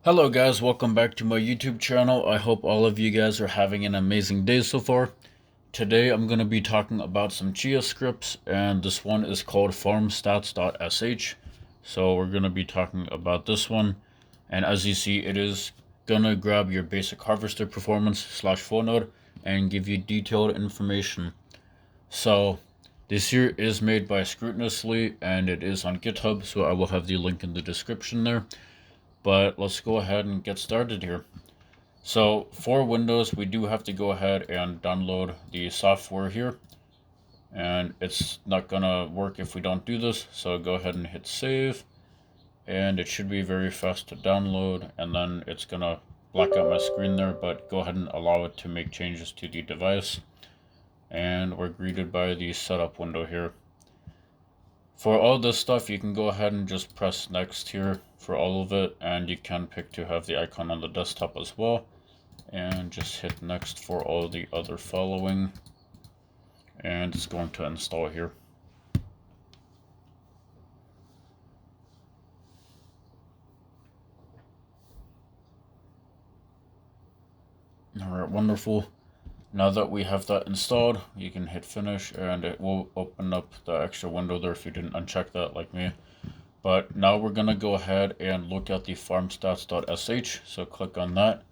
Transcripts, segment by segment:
Hello guys, welcome back to my YouTube channel. I hope all of you guys are having an amazing day so far. Today I'm going to be talking about some Chia scripts, and this one is called farmStats.sh. So we're going to be talking about this one, and as you see, it is going to grab your basic harvester performance / flow node and give you detailed information. So this here is made by Scrutinously and it is on GitHub, so I will have the link in the description there. But let's go ahead and get started here. So for Windows, we do have to go ahead and download the software here, and it's not gonna work if we don't do this. So go ahead and hit save, and it should be very fast to download, and then it's gonna black out my screen there, but go ahead and allow it to make changes to the device. And we're greeted by the setup window here. For all this stuff, you can go ahead and just press next here for all of it, and you can pick to have the icon on the desktop as well, and just hit next for all the other following, and it's going to install here. Alright, wonderful. Now that we have that installed, you can hit finish and it will open up the extra window there if you didn't uncheck that like me. But now we're going to go ahead and look at the farmstats.sh. So click on that,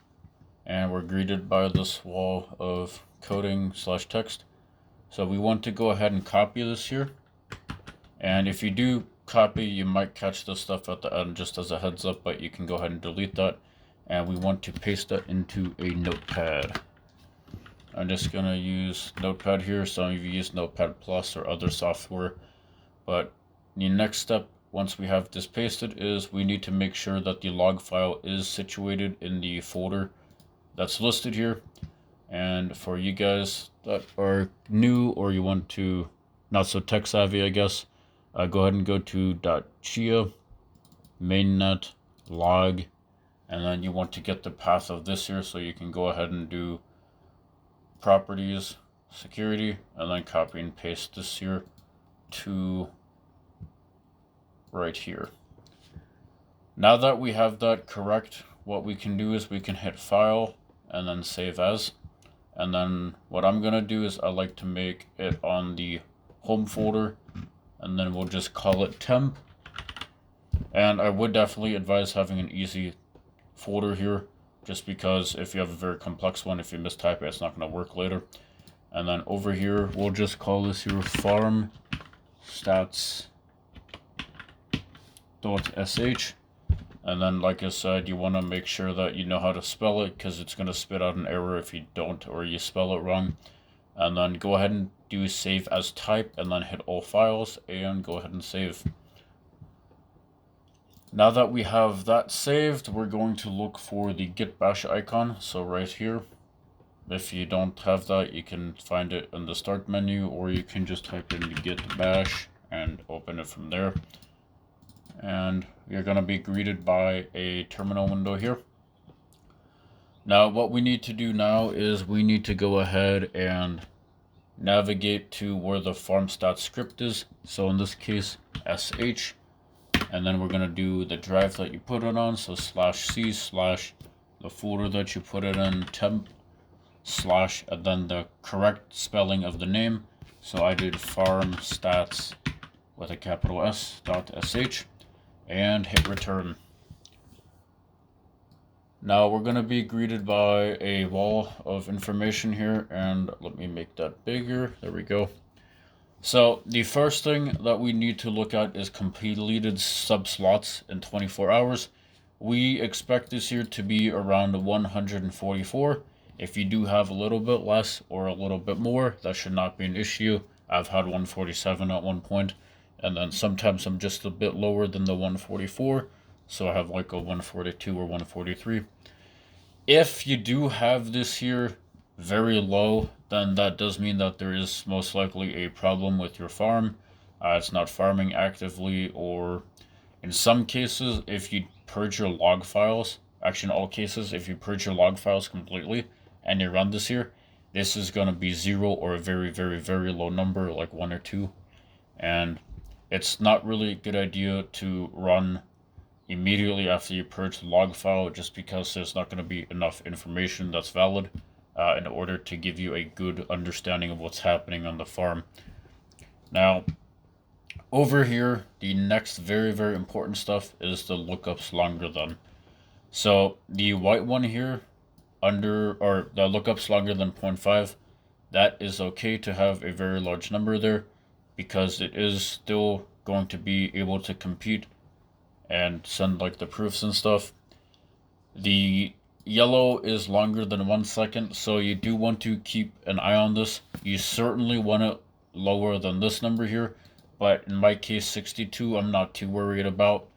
and we're greeted by this wall of coding / text. So we want to go ahead and copy this here. And if you do copy, you might catch this stuff at the end just as a heads up, but you can go ahead and delete that. And we want to paste that into a notepad. I'm just going to use Notepad here. Some of you use Notepad Plus or other software. But the next step, once we have this pasted, is we need to make sure that the log file is situated in the folder that's listed here. And for you guys that are new or you want to, not so tech savvy, I guess, go ahead and go to .chia, mainnet, log, and then you want to get the path of this here, so you can go ahead and do properties, security, and then copy and paste this here to right here. Now that we have that correct, what we can do is we can hit file and then save as. And then what I'm gonna do is I like to make it on the home folder, and then we'll just call it temp. And I would definitely advise having an easy folder here, just because if you have a very complex one, if you mistype it, it's not going to work later. And then over here, we'll just call this here farmstats.sh. And then, like I said, you want to make sure that you know how to spell it, because it's going to spit out an error if you don't or you spell it wrong. And then go ahead and do save as type, and then hit all files and go ahead and save. Now that we have that saved, we're going to look for the git bash icon. So right here, if you don't have that, you can find it in the start menu, or you can just type in git bash and open it from there. And you're going to be greeted by a terminal window here. Now what we need to do now is we need to go ahead and navigate to where the farmstats script is. So in this case, sh. And then we're going to do the drive that you put it on. So /c/ the folder that you put it in, temp / and then the correct spelling of the name. So I did farmstats with a capital S.sh and hit return. Now we're going to be greeted by a wall of information here, and let me make that bigger. There we go. So the first thing that we need to look at is completed sub-slots in 24 hours. We expect this here to be around 144. If you do have a little bit less or a little bit more, that should not be an issue. I've had 147 at one point, and then sometimes I'm just a bit lower than the 144. So I have like a 142 or 143. If you do have this here very low, then that does mean that there is most likely a problem with your farm. It's not farming actively, or in some cases, if you purge your log files, actually in all cases, if you purge your log files completely and you run this here, this is going to be 0 or a very, very, very low number, like 1 or 2. And it's not really a good idea to run immediately after you purge the log file, just because there's not going to be enough information that's valid in order to give you a good understanding of what's happening on the farm. Now, over here, the next very, very important stuff is the lookups longer than. So the white one here, the lookups longer than 0.5, that is okay to have a very large number there, because it is still going to be able to compute and send like the proofs and stuff. The yellow is longer than 1 second, so you do want to keep an eye on this. You certainly want it lower than this number here, but in my case 62 I'm not too worried about.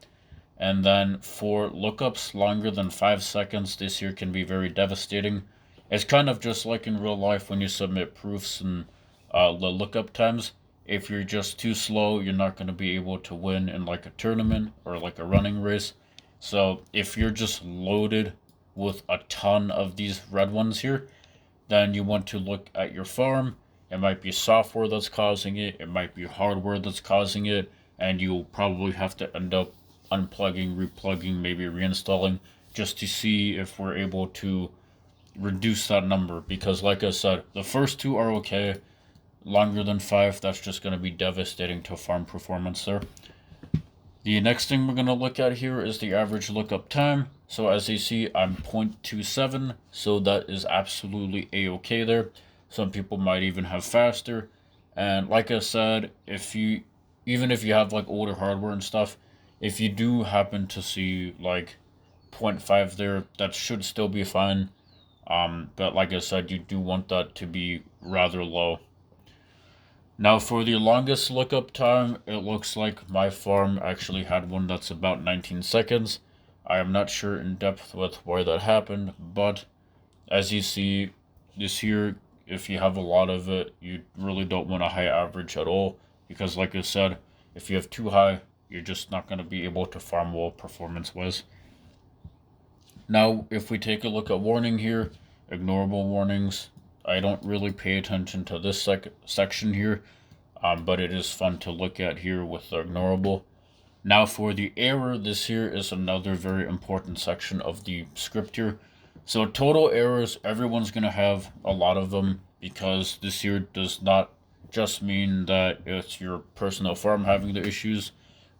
And then for lookups longer than 5 seconds, this here can be very devastating. It's kind of just like in real life when you submit proofs and the lookup times. If you're just too slow, you're not going to be able to win in like a tournament or like a running race. So if you're just loaded with a ton of these red ones here, then you want to look at your farm. It might be software that's causing it, it might be hardware that's causing it, and you'll probably have to end up unplugging, replugging, maybe reinstalling, just to see if we're able to reduce that number. Because like I said, the first two are okay. Longer than 5, that's just going to be devastating to farm performance there. The next thing we're going to look at here is the average lookup time. So as you see, I'm 0.27, so that is absolutely a-okay there. Some people might even have faster. And like I said, even if you have like older hardware and stuff, if you do happen to see like 0.5 there, that should still be fine. But like I said, you do want that to be rather low. Now for the longest lookup time, it looks like my farm actually had one that's about 19 seconds. I am not sure in depth with why that happened, but as you see, this here, if you have a lot of it, you really don't want a high average at all, because like I said, if you have too high, you're just not going to be able to farm well performance-wise. Now, if we take a look at warning here, ignorable warnings, I don't really pay attention to this section here, but it is fun to look at here with the ignorable. Now for the error, this here is another very important section of the script here. So total errors, everyone's going to have a lot of them, because this here does not just mean that it's your personal farm having the issues,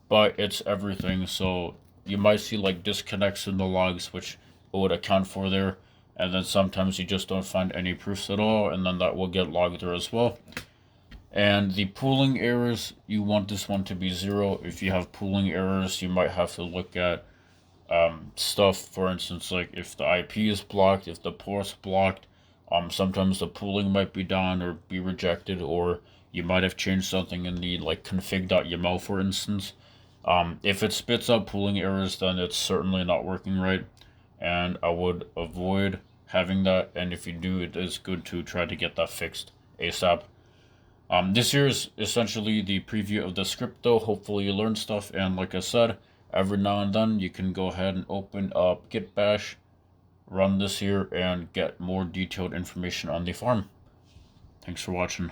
but it's everything. So you might see like disconnects in the logs, which it would account for there. And then sometimes you just don't find any proofs at all, and then that will get logged there as well. And the pooling errors, you want this one to be 0. If you have pooling errors, you might have to look at stuff, for instance, like if the IP is blocked, if the port's blocked, sometimes the pooling might be down or be rejected, or you might have changed something in the like config.yml, for instance. If it spits out pooling errors, then it's certainly not working right, and I would avoid having that. And if you do, it is good to try to get that fixed ASAP. This here is essentially the preview of the script though. Hopefully you learned stuff, and like I said, every now and then you can go ahead and open up git bash, run this here, and get more detailed information on the farm. Thanks for watching.